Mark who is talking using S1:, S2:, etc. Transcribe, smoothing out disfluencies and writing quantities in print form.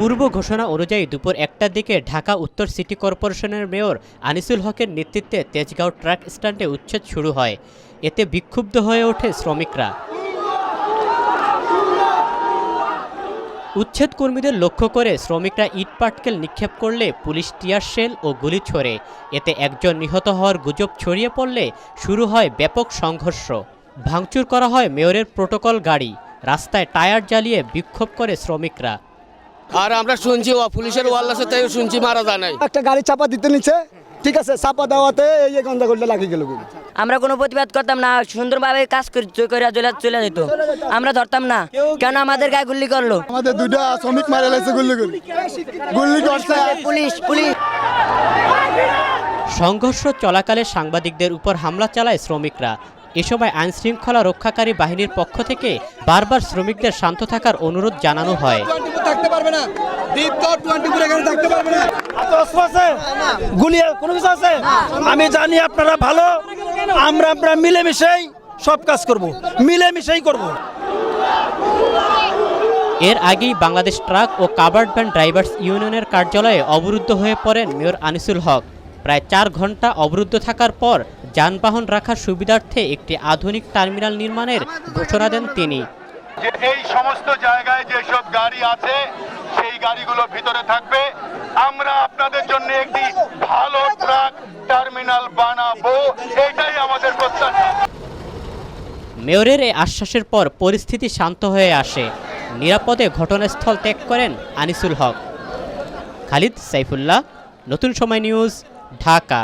S1: পূর্ব ঘোষণা অনুযায়ী দুপুর ১টার দিকে ঢাকা উত্তর সিটি কর্পোরেশনের মেয়র আনিসুল হকের নেতৃত্বে তেজগাঁও ট্রাক স্ট্যান্ডে উচ্ছেদ শুরু হয়। এতে বিক্ষুব্ধ হয়ে ওঠে শ্রমিকরা। উচ্ছেদ কর্মীদের লক্ষ্য করে শ্রমিকরা ইটপাটকেল নিক্ষেপ করলে পুলিশ টিয়ার শেল ও গুলি ছোড়ে। এতে একজন নিহত হওয়ার গুজব ছড়িয়ে পড়লে শুরু হয় ব্যাপক সংঘর্ষ। ভাঙচুর করা হয় মেয়রের প্রোটোকল গাড়ি। রাস্তায় টায়ার জ্বালিয়ে বিক্ষোভ করে শ্রমিকরা।
S2: আর আমরা শুনছি পুলিশের ওয়াল আছে, তাই শুনছি মারা যায় নাই।
S3: একটা গাড়ি চাপা দিতে নিচ্ছে, ঠিক আছে, চাপা দেওয়াতে এই গন্ধা করলে লাগিয়ে গেল।
S4: আমরা কোনো প্রতিবাদ করতাম না, সুন্দরভাবে কাজ করে চলে যেত। আমরা ধরতাম না, কেন আমাদের গায়ে গুলি করলো?
S3: আমাদের দুইটা শ্রমিক মারা লাগছে, গুলি করছে
S4: পুলিশ।
S1: সংঘর্ষ চলাকালে সাংবাদিকদের উপর হামলা চালায় শ্রমিকরা। এ সময় আইনশৃঙ্খলা রক্ষাকারী বাহিনীর পক্ষ থেকে বারবার শ্রমিকদের শান্ত থাকার অনুরোধ জানানো হয়।
S5: আমি জানি আপনারা ভালো, আমরা মিলেমিশেই সব কাজ করব, মিলেমিশেই করব।
S1: এর আগেই বাংলাদেশ ট্রাক ও কাভার্ড ভ্যান ড্রাইভার্স ইউনিয়নের কার্যালয়ে অবরুদ্ধ হয়ে পড়েন মেয়র আনিসুল হক। প্রায় 4 ঘন্টা অবরুদ্ধ থাকার পর যানবাহন রাখার সুবিধার্থে একটি আধুনিক টার্মিনাল নির্মাণের ঘোষণা দেন তিনি।
S6: এই সমস্ত জায়গায় যেসব গাড়ি আছে সেই গাড়িগুলো ভিতরে থাকবে। আমরা আপনাদের জন্য একটি ভালো ট্রাক টার্মিনাল বানাবো, এটাই আমাদের প্রত্যাশা।
S1: মেয়রের এই আশ্বাসের পর পরিস্থিতি শান্ত হয়ে আসে। নিরাপদে ঘটনাস্থল ত্যাগ করেন আনিসুল হক। খালিদ সাইফুল্লাহ, নতুন সময় নিউজ, ঢাকা।